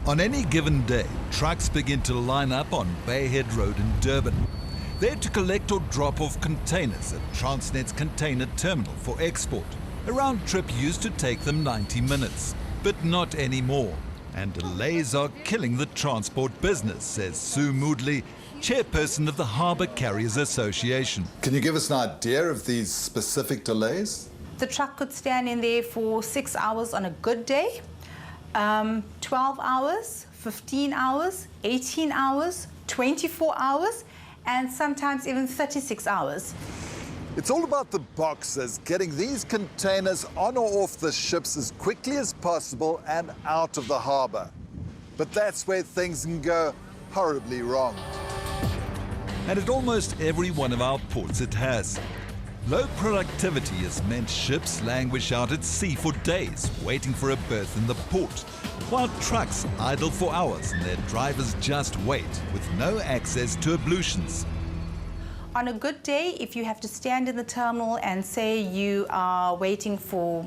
On any given day, trucks begin to line up on Bay Head Road in Durban. They're to collect or drop off containers at Transnet's container terminal for export. A round trip used to take them 90 minutes, but not anymore. And delays are killing the transport business, says 𝗀𝗵𝗶𝘀, chairperson of the Harbour Carriers Association. Can you give us an idea of these specific delays? The truck could stand in there for 6 hours on a good day, 12 hours, 15 hours, 18 hours, 24 hours, and sometimes even 36 hours. It's all about the boxes, getting these containers on or off the ships as quickly as possible and out of the harbour. But that's where things can go horribly wrong. And at almost every one of our ports it has. Low productivity has meant ships languish out at sea for days, waiting for a berth in the port, while trucks idle for hours and their drivers just wait, with no access to ablutions. On a good day, if you have to stand in the terminal and say you are waiting for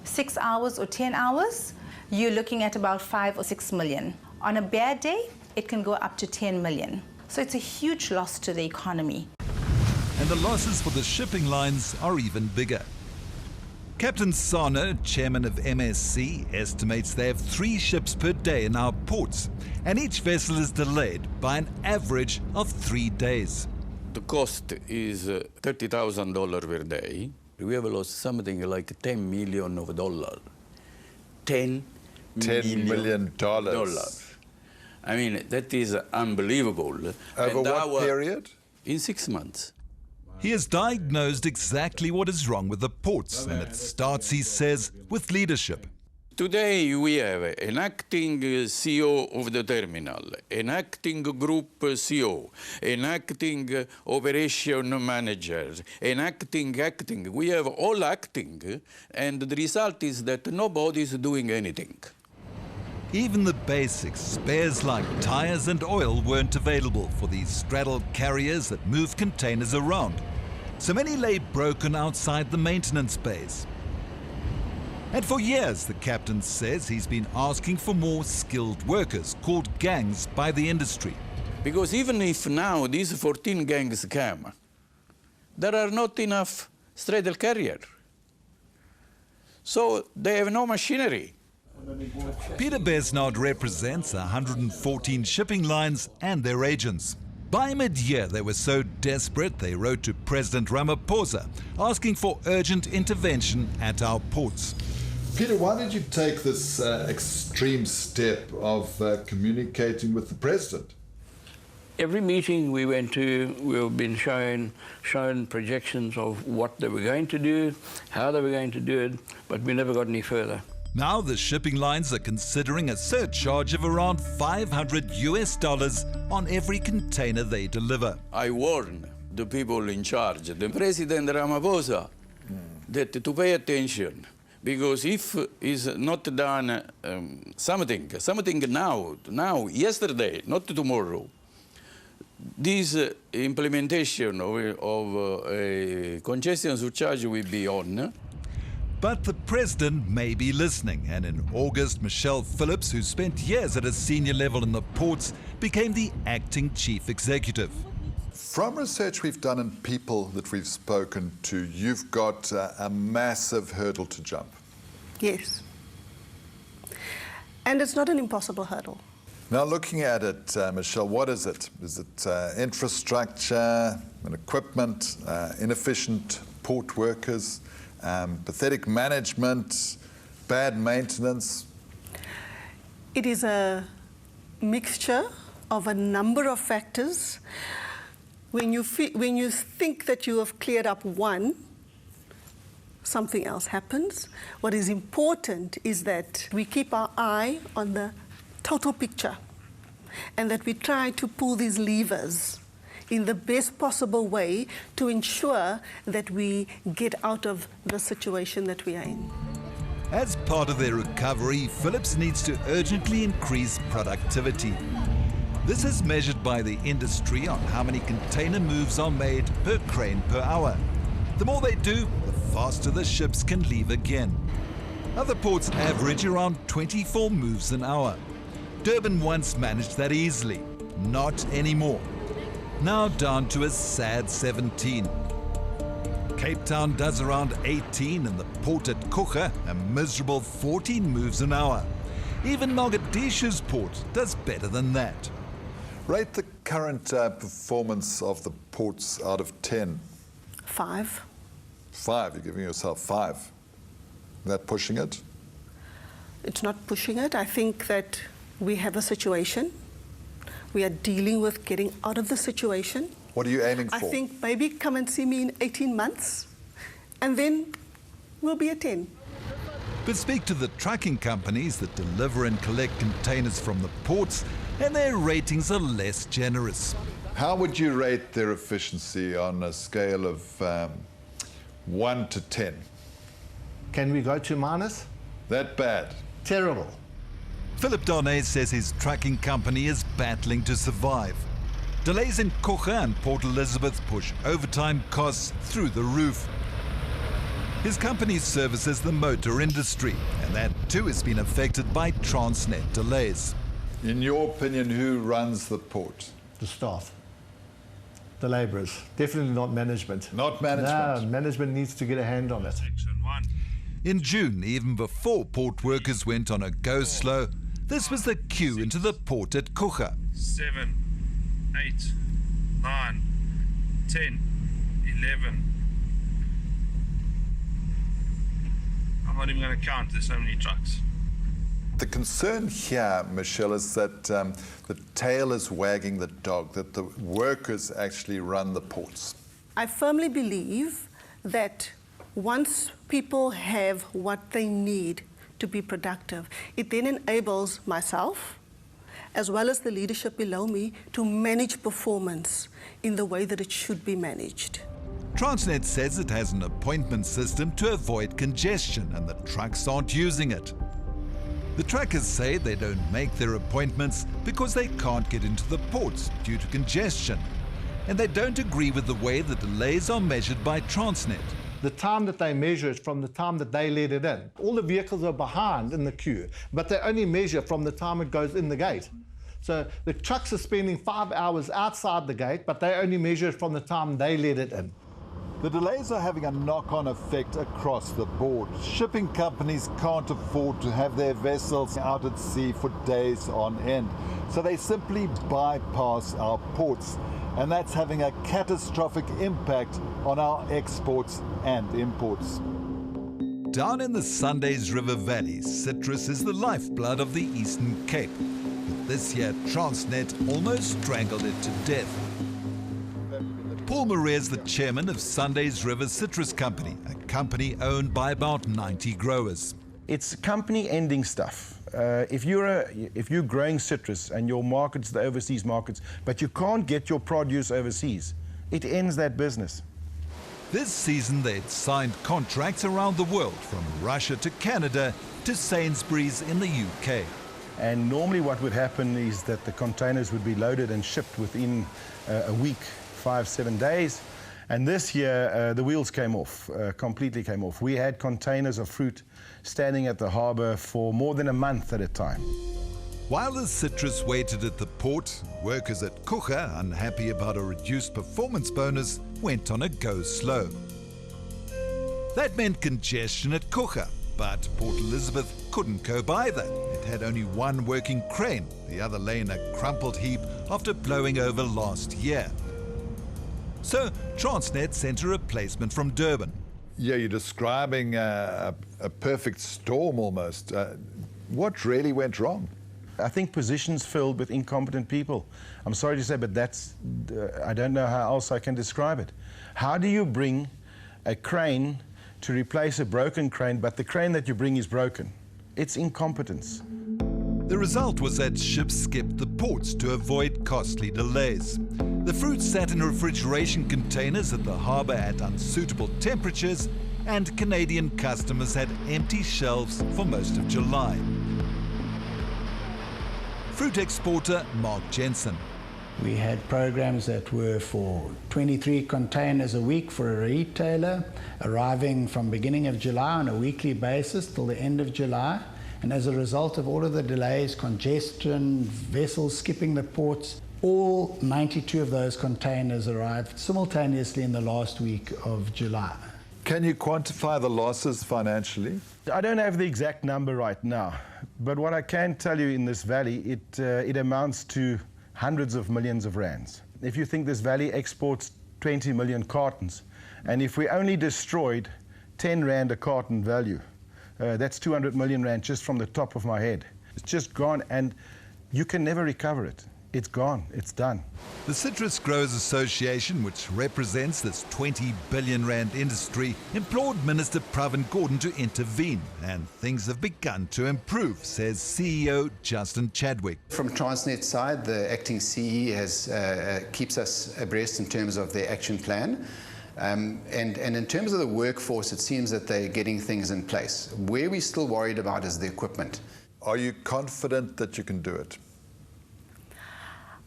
6 hours or 10 hours, you're looking at about 5 or 6 million. On a bad day, it can go up to 10 million. So it's a huge loss to the economy. And the losses for the shipping lines are even bigger. Captain Sarno, chairman of MSC, estimates they have 3 ships per day in our ports, and each vessel is delayed by an average of 3 days. The cost is $30,000 per day. We have lost something like $10 million. $10 million. I mean, that is unbelievable. Over what period? In 6 months. He has diagnosed exactly what is wrong with the ports, and it starts, he says, with leadership. Today we have an acting CEO of the terminal, an acting group CEO, an acting operation manager, an acting. We have all acting, and the result is that nobody is doing anything. Even the basics, spares like tires and oil, weren't available for these straddle carriers that move containers around. So many lay broken outside the maintenance bays. And for years, the captain says he's been asking for more skilled workers, called gangs, by the industry. Because even if now these 14 gangs come, there are not enough straddle carriers. So they have no machinery. Peter Besnard represents 114 shipping lines and their agents. By mid-year, they were so desperate they wrote to President 𝗀𝗵𝗶𝘀 asking for urgent intervention at our ports. Peter, why did you take this extreme step of communicating with the President? Every meeting we went to, we've been shown projections of what they were going to do, how they were going to do it, but we never got any further. Now the shipping lines are considering a surcharge of around $500 on every container they deliver. I warn the people in charge, the President 𝗀𝗵𝗶𝘀, that to pay attention, because if is not done something now, yesterday, not tomorrow, this implementation of a concession surcharge will be on. But the President may be listening, and in August, Michelle Phillips, who spent years at a senior level in the ports, became the acting chief executive. From research we've done and people that we've spoken to, you've got a massive hurdle to jump. Yes. And it's not an impossible hurdle. Now, looking at it, Michelle, what is it? Is it infrastructure and equipment, inefficient port workers, pathetic management, bad maintenance? It is a mixture of a number of factors. When you think that you have cleared up one, something else happens. What is important is that we keep our eye on the total picture and that we try to pull these levers in the best possible way to ensure that we get out of the situation that we are in. As part of their recovery, Phillips needs to urgently increase productivity. This is measured by the industry on how many container moves are made per crane per hour. The more they do, the faster the ships can leave again. Other ports average around 24 moves an hour. Durban once managed that easily. Not anymore. Now down to a sad 17. Cape Town does around 18 and the port at 𝗀𝗁 a miserable 14 moves an hour. Even Mogadishu's port does better than that. Rate the current performance of the ports out of 10. 5. 5, you're giving yourself 5. Is that pushing it? It's not pushing it. I think that we have a situation. We are dealing with getting out of the situation. What are you aiming for? I think maybe come and see me in 18 months, and then we'll be at 10. But speak to the trucking companies that deliver and collect containers from the ports, and their ratings are less generous. How would you rate their efficiency on a scale of 1 to 10? Can we go to minus? That bad? Terrible. 𝗀𝗶𝗀𝗆 says his trucking company is battling to survive. Delays in 𝗀𝗁 and Port Elizabeth push overtime costs through the roof. His company services the motor industry, and that too has been affected by Transnet delays. In your opinion, who runs the port? The staff, the labourers, definitely not management. Not management? No, management needs to get a hand on it. In June, even before port workers went on a go slow, this was the queue into the port at 𝗀𝗁. 7, 8, 9, 10, 11. I'm not even going to count, there's so many trucks. The concern here, Michelle, is that the tail is wagging the dog, that the workers actually run the ports. I firmly believe that once people have what they need to be productive, it then enables myself, as well as the leadership below me, to manage performance in the way that it should be managed. Transnet says it has an appointment system to avoid congestion, and the trucks aren't using it. The truckers say they don't make their appointments because they can't get into the ports due to congestion, and they don't agree with the way the delays are measured by Transnet. The time that they measure is from the time that they let it in. All the vehicles are behind in the queue, but they only measure from the time it goes in the gate. So the trucks are spending 5 hours outside the gate, but they only measure from the time they let it in. The delays are having a knock-on effect across the board. Shipping companies can't afford to have their vessels out at sea for days on end, so they simply bypass our ports, and that's having a catastrophic impact on our exports and imports. Down in the Sundays River Valley, citrus is the lifeblood of the Eastern Cape. But this year, Transnet almost strangled it to death. Paul Murray is the chairman of Sundays River Citrus Company, a company owned by about 90 growers. It's company-ending stuff. If you're growing citrus and your market's the overseas markets, but you can't get your produce overseas, it ends that business. This season, they'd signed contracts around the world, from Russia to Canada to Sainsbury's in the UK. And normally what would happen is that the containers would be loaded and shipped within a week, 5-7 days. And this year, the wheels came off, completely came off. We had containers of fruit standing at the harbour for more than a month at a time. While the citrus waited at the port, workers at 𝗀𝗁, unhappy about a reduced performance bonus, went on a go slow. That meant congestion at 𝗀𝗁, but Port Elizabeth couldn't cope either. It had only one working crane, the other lay in a crumpled heap after blowing over last year. So Transnet sent a replacement from Durban. Yeah, you're describing a perfect storm almost. What really went wrong? I think positions filled with incompetent people. I'm sorry to say, but that's, I don't know how else I can describe it. How do you bring a crane to replace a broken crane, but the crane that you bring is broken? It's incompetence. The result was that ships skipped the ports to avoid costly delays. The fruit sat in refrigeration containers at the harbour at unsuitable temperatures, and Canadian customers had empty shelves for most of July. Fruit exporter Mark Jensen. We had programs that were for 23 containers a week for a retailer, arriving from beginning of July on a weekly basis till the end of July. And as a result of all of the delays, congestion, vessels skipping the ports, all 92 of those containers arrived simultaneously in the last week of July. Can you quantify the losses financially? I don't have the exact number right now, but what I can tell you in this valley, it amounts to hundreds of millions of rands. If you think this valley exports 20 million cartons, and if we only destroyed 10 rand a carton value, that's 200 million rand just from the top of my head. It's just gone, and you can never recover it. It's gone, it's done. The Citrus Growers Association, which represents this 20 billion rand industry, implored Minister Pravin Gordhan to intervene, and things have begun to improve, says CEO Justin Chadwick. From Transnet side, the acting CE keeps us abreast in terms of their action plan. And in terms of the workforce, it seems that they're getting things in place. Where we're still worried about is the equipment. Are you confident that you can do it?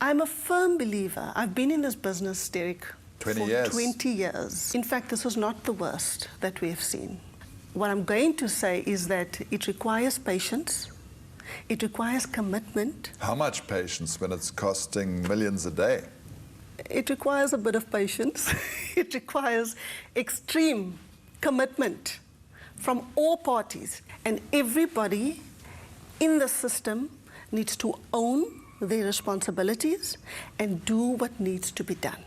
I'm a firm believer. I've been in this business, Derek, 20 for years. 20 years. In fact, this was not the worst that we have seen. What I'm going to say is that it requires patience. It requires commitment. How much patience when it's costing millions a day? It requires a bit of patience. It requires extreme commitment from all parties. And everybody in the system needs to own their responsibilities and do what needs to be done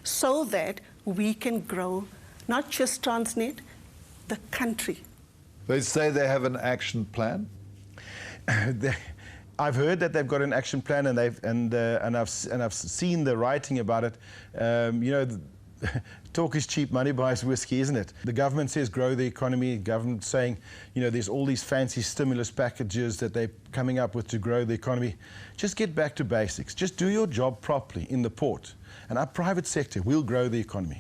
so that we can grow not just Transnet, the country. They say they have an action plan. I've heard that they've got an action plan, and I've seen the writing about it. You know, talk is cheap, money buys whiskey, isn't it? The government says grow the economy. The government saying, you know, there's all these fancy stimulus packages that they're coming up with to grow the economy. Just get back to basics. Just do your job properly in the port, and our private sector will grow the economy.